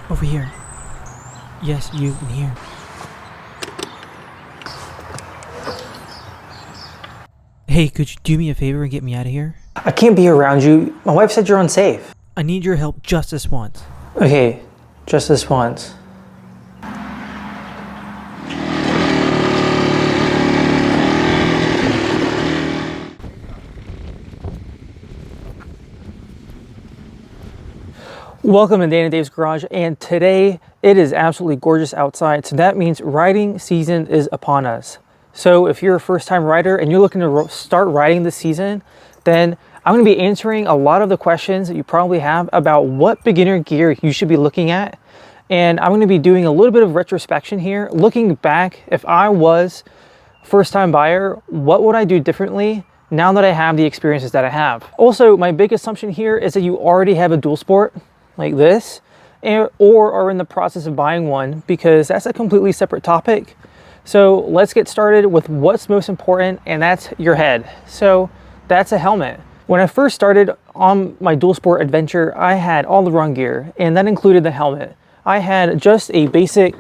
Over here. Yes, you in here. Hey, could you do me a favor and get me out of here? I can't be around you. My wife said you're unsafe. I need your help just this once. Okay, just this once. Welcome to Dana Dave's Garage, and today it is absolutely gorgeous outside, so that means riding season is upon us. So if you're a first-time rider and you're looking to start riding this season, then I'm going to be answering a lot of the questions that you probably have about what beginner gear you should be looking at. And I'm going to be doing a little bit of retrospection here, looking back. If I was a first-time buyer, what would I do differently now that I have the experiences that I have? Also, my big assumption here is that you already have a dual sport like this, or are in the process of buying one, because that's a completely separate topic. So let's get started with what's most important, and that's your head. So that's a helmet. When I first started on my dual sport adventure, I had all the wrong gear, and that included the helmet. I had just a basic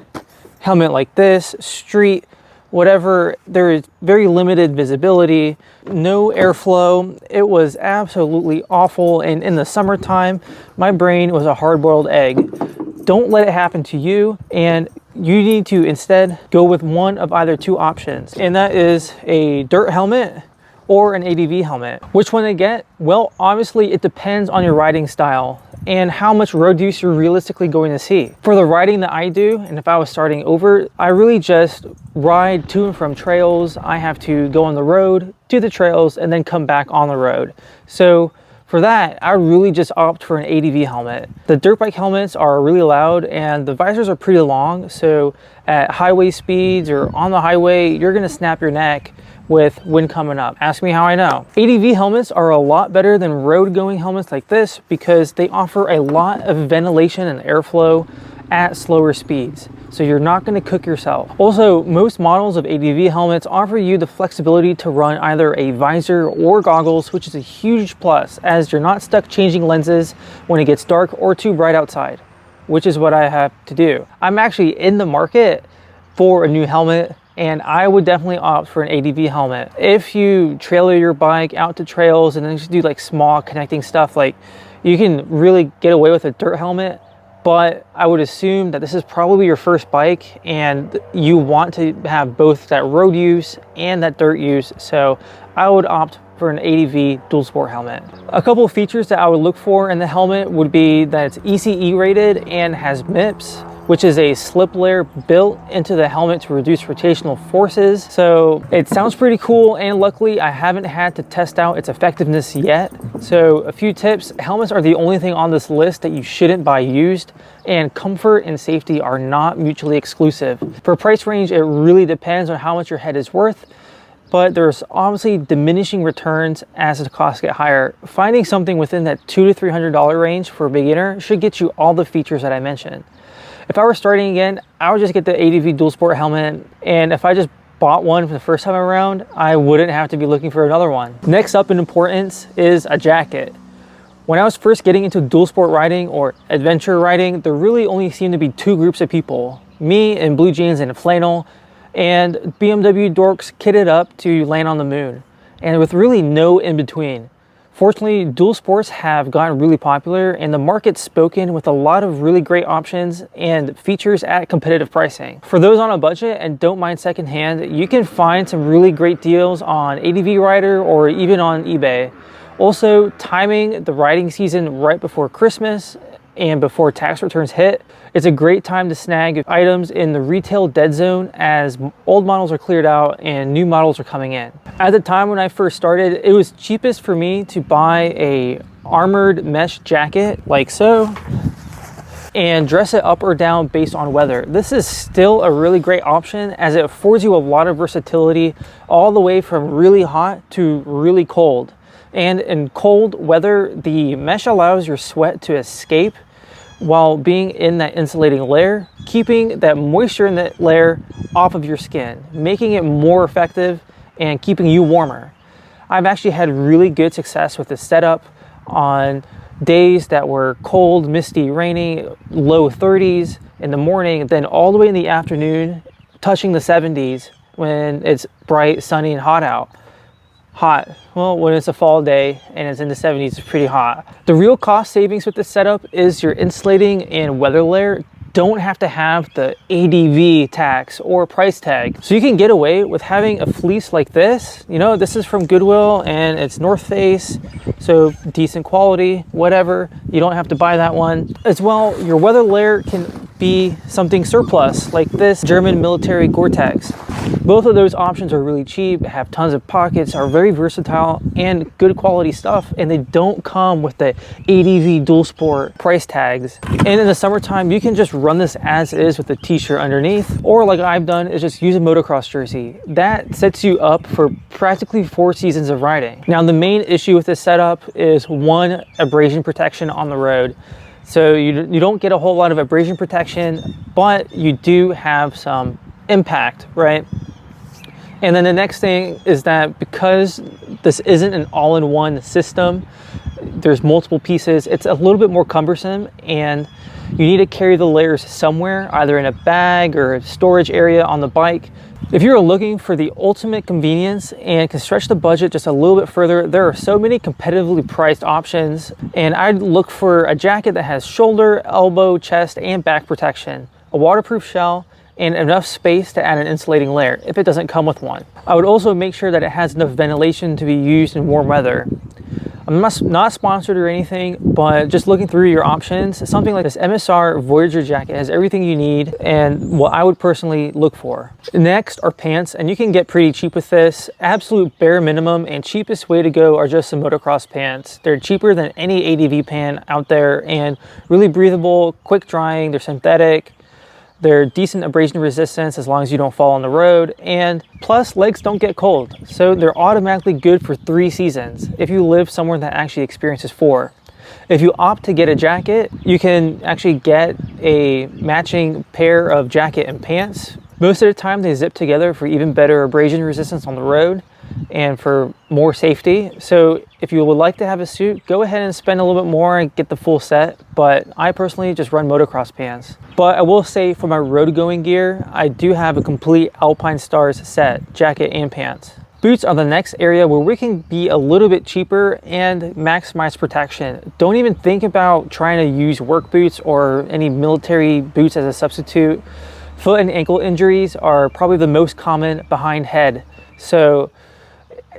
helmet like this, street, whatever. There is very limited visibility, no airflow. It was absolutely awful, and in the summertime my brain was a hard-boiled egg. Don't let it happen to you, and you need to instead go with one of either two options, and that is a dirt helmet or an ADV helmet. Which one to get? Well, obviously it depends on your riding style and how much road use you're realistically going to see. For the riding that I do, and if I was starting over, I really just ride to and from trails. I have to go on the road to the trails and then come back on the road. So for that, I really just opt for an ADV helmet. The dirt bike helmets are really loud and the visors are pretty long, so at highway speeds or on the highway, you're gonna snap your neck with wind coming up. Ask me how I know. ADV helmets are a lot better than road going helmets like this because they offer a lot of ventilation and airflow at slower speeds, so you're not going to cook yourself. Also, most models of ADV helmets offer you the flexibility to run either a visor or goggles, which is a huge plus as you're not stuck changing lenses when it gets dark or too bright outside, which is what I have to do. I'm actually in the market for a new helmet, and I would definitely opt for an ADV helmet. If you trailer your bike out to trails and then just do like small connecting stuff, like you can really get away with a dirt helmet, but I would assume that this is probably your first bike and you want to have both that road use and that dirt use. So I would opt for an ADV dual sport helmet. A couple of features that I would look for in the helmet would be that it's ECE rated and has MIPS, which is a slip layer built into the helmet to reduce rotational forces. So it sounds pretty cool, and luckily I haven't had to test out its effectiveness yet. So a few tips: helmets are the only thing on this list that you shouldn't buy used, and comfort and safety are not mutually exclusive. For price range, it really depends on how much your head is worth, but there's obviously diminishing returns as the costs get higher. Finding something within that $200 to $300 range for a beginner should get you all the features that I mentioned. If I were starting again, I would just get the ADV dual sport helmet, and if I just bought one for the first time around, I wouldn't have to be looking for another one. Next up in importance is a jacket. When I was first getting into dual sport riding or adventure riding, there really only seemed to be two groups of people: me in blue jeans and a flannel, and BMW dorks kitted up to land on the moon, and with really no in between. Fortunately, dual sports have gotten really popular and the market's spoken with a lot of really great options and features at competitive pricing. For those on a budget and don't mind secondhand, you can find some really great deals on ADV Rider or even on eBay. Also, timing the riding season right before Christmas and before tax returns hit, it's a great time to snag items in the retail dead zone as old models are cleared out and new models are coming in. At the time when I first started, it was cheapest for me to buy a armored mesh jacket like so and dress it up or down based on weather. This is still a really great option as it affords you a lot of versatility all the way from really hot to really cold. And in cold weather, the mesh allows your sweat to escape while being in that insulating layer, keeping that moisture in that layer off of your skin, making it more effective and keeping you warmer. I've actually had really good success with this setup on days that were cold, misty, rainy, low 30s in the morning, then all the way in the afternoon, touching the 70s when it's bright, sunny, and hot out. Hot. Well, when it's a fall day and it's in the 70s, it's pretty hot. The real cost savings with this setup is your insulating and weather layer don't have to have the ADV tax or price tag. So you can get away with having a fleece like this. You know, this is from Goodwill and it's North Face, so decent quality, whatever. You don't have to buy that one. As well, your weather layer can be something surplus like this German military Gore-Tex. Both of those options are really cheap, have tons of pockets, are very versatile and good quality stuff, and they don't come with the ADV dual sport price tags. And in the summertime, you can just run this as is with a t-shirt underneath, or like I've done is just use a motocross jersey. That sets you up for practically 4 seasons of riding. Now, the main issue with this setup is one, abrasion protection on the road. So you don't get a whole lot of abrasion protection, but you do have some impact, right? And then the next thing is that because this isn't an all-in-one system, there's multiple pieces, it's a little bit more cumbersome, and you need to carry the layers somewhere, either in a bag or a storage area on the bike. If you're looking for the ultimate convenience and can stretch the budget just a little bit further, there are so many competitively priced options, and I'd look for a jacket that has shoulder, elbow, chest, and back protection, a waterproof shell, and enough space to add an insulating layer if it doesn't come with one. I would also make sure that it has enough ventilation to be used in warm weather. I'm not sponsored or anything, but just looking through your options, something like this MSR Voyager jacket has everything you need and what I would personally look for. Next are pants, and you can get pretty cheap with this. Absolute bare minimum and cheapest way to go are just some motocross pants. They're cheaper than any ADV pant out there and really breathable, quick drying, they're synthetic. They're decent abrasion resistance as long as you don't fall on the road, and plus legs don't get cold, so they're automatically good for 3 seasons if you live somewhere that actually experiences 4. If you opt to get a jacket, you can actually get a matching pair of jacket and pants. Most of the time they zip together for even better abrasion resistance on the road and for more safety. So if you would like to have a suit, go ahead and spend a little bit more and get the full set, but I personally just run motocross pants. But I will say for my road going gear, I do have a complete Alpinestars set, jacket and pants. Boots are the next area where we can be a little bit cheaper and maximize protection. Don't even think about trying to use work boots or any military boots as a substitute. Foot and ankle injuries are probably the most common behind head. So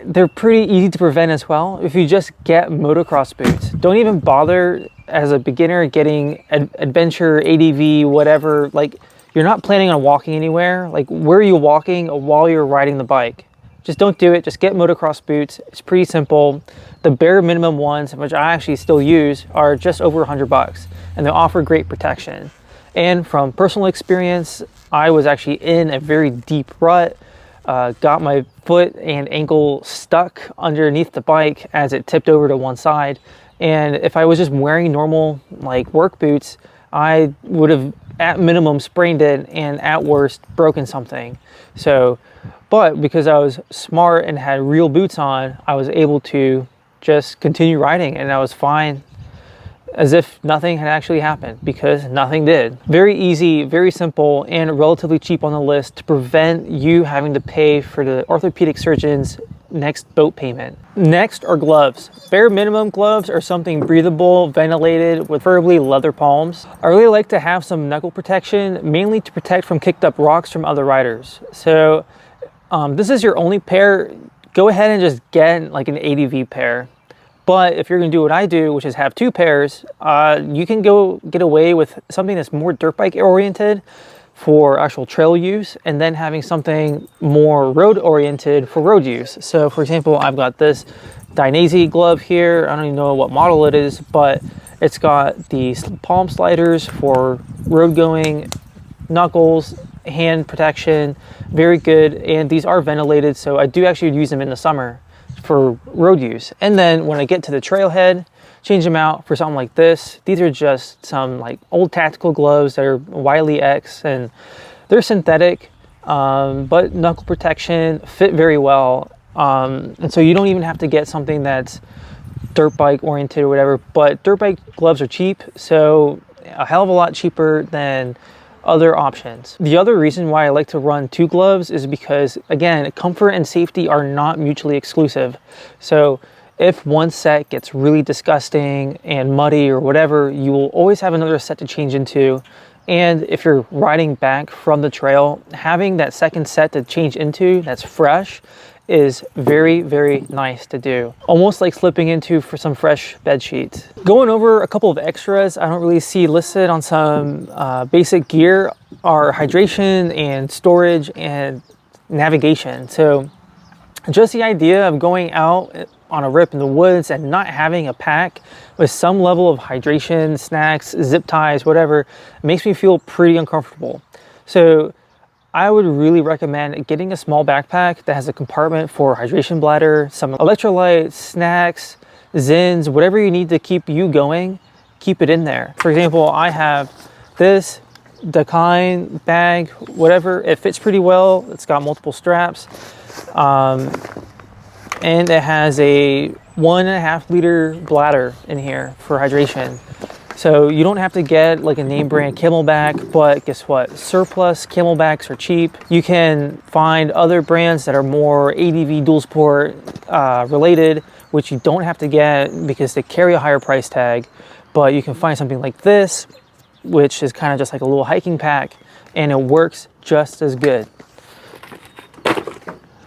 they're pretty easy to prevent as well if you just get motocross boots. Don't even bother as a beginner getting adventure, ADV, whatever. Like, you're not planning on walking anywhere. Like, where are you walking while you're riding the bike? Just don't do it. Just get motocross boots. It's pretty simple. The bare minimum ones, which I actually still use, are just over $100, and they offer great protection. And from personal experience, I was actually in a very deep rut, got my foot and ankle stuck underneath the bike as it tipped over to one side. And if I was just wearing normal like work boots, I would have at minimum sprained it and at worst broken something. So, but because I was smart and had real boots on, I was able to just continue riding, and I was fine, as if nothing had actually happened, because nothing did. Very easy, very simple, and relatively cheap on the list to prevent you having to pay for the orthopedic surgeon's next boat payment. Next are gloves. Bare minimum gloves are something breathable, ventilated, with preferably leather palms. I really like to have some knuckle protection, mainly to protect from kicked up rocks from other riders. So this is your only pair. Go ahead and just get like an ADV pair. But if you're gonna do what I do, which is have 2 pairs, you can go get away with something that's more dirt bike oriented for actual trail use, and then having something more road oriented for road use. So for example, I've got this Dainese glove here. I don't even know what model it is, but it's got the palm sliders for road going, knuckles, hand protection, very good. And these are ventilated, so I do actually use them in the summer for road use. And then when I get to the trailhead, change them out for something like this. These are just some like old tactical gloves that are Wiley X, and they're synthetic, but knuckle protection, fit very well. And so you don't even have to get something that's dirt bike oriented or whatever, but dirt bike gloves are cheap, so a hell of a lot cheaper than other options. The other reason why I like to run 2 gloves is because, again, comfort and safety are not mutually exclusive. So if one set gets really disgusting and muddy or whatever, you will always have another set to change into. And if you're riding back from the trail, having that second set to change into that's fresh is very, very nice to do. Almost like slipping into for some fresh bed sheets. Going over a couple of extras I don't really see listed on some basic gear are hydration and storage and navigation. So just the idea of going out on a rip in the woods and not having a pack with some level of hydration, snacks, zip ties, whatever, makes me feel pretty uncomfortable. So I would really recommend getting a small backpack that has a compartment for hydration bladder, some electrolytes, snacks, Zins, whatever you need to keep you going, keep it in there. For example, I have this Dakine bag, whatever. It fits pretty well. It's got multiple straps. And it has a 1.5 liter bladder in here for hydration. So you don't have to get like a name brand Camelback, but guess what? Surplus Camelbacks are cheap. You can find other brands that are more ADV dual sport related, which you don't have to get because they carry a higher price tag. But you can find something like this, which is kind of just like a little hiking pack, and it works just as good.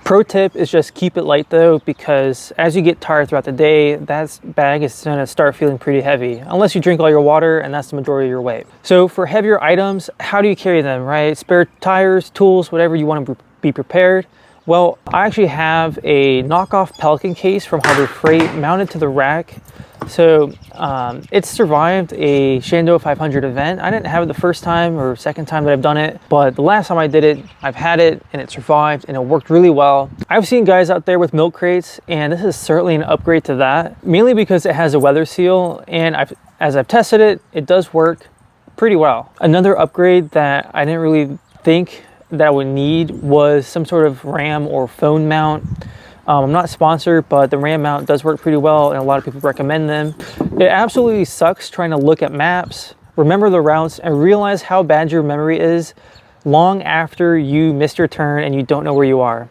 Pro tip is just keep it light though, because as you get tired throughout the day, that bag is going to start feeling pretty heavy, unless you drink all your water, and that's the majority of your weight. So for heavier items, how do you carry them, right? Spare tires, tools, whatever you want to be prepared. Well, I actually have a knockoff Pelican case from Harbor Freight mounted to the rack. So it's survived a Shando 500 event. I didn't have it the first time or second time that I've done it, but the last time I did it, I've had it and it survived and it worked really well. I've seen guys out there with milk crates, and this is certainly an upgrade to that, mainly because it has a weather seal, and as I've tested it, it does work pretty well. Another upgrade that I didn't really think that I would need was some sort of RAM or phone mount. I'm not sponsored, but the RAM mount does work pretty well, and a lot of people recommend them. It absolutely sucks trying to look at maps, remember the routes, and realize how bad your memory is long after you missed your turn and you don't know where you are.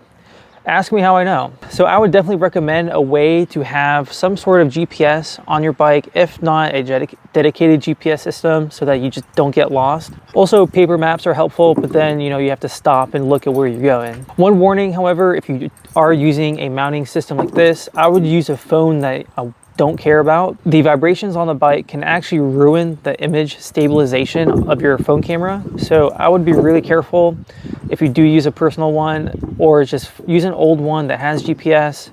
Ask me how I know. So I would definitely recommend a way to have some sort of GPS on your bike, if not a dedicated GPS system, so that you just don't get lost. Also, paper maps are helpful, but then you have to stop and look at where you're going. One warning, however, if you are using a mounting system like this, I would use a phone that I don't care about. The vibrations on the bike can actually ruin the image stabilization of your phone camera. So I would be really careful if you do use a personal one, or just use an old one that has GPS.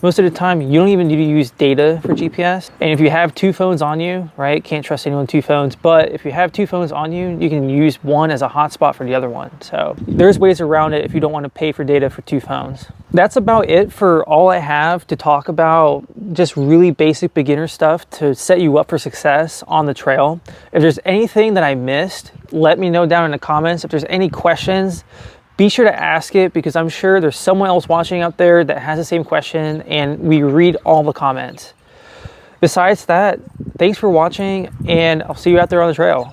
Most of the time, you don't even need to use data for GPS. And if you have 2 phones on you, right, can't trust anyone with 2 phones, but if you have 2 phones on you, you can use one as a hotspot for the other one. So there's ways around it if you don't want to pay for data for 2 phones. That's about it for all I have to talk about, just really basic beginner stuff to set you up for success on the trail. If there's anything that I missed, let me know down in the comments. If there's any questions, be sure to ask it, because I'm sure there's someone else watching out there that has the same question, and we read all the comments. Besides that, thanks for watching, and I'll see you out there on the trail.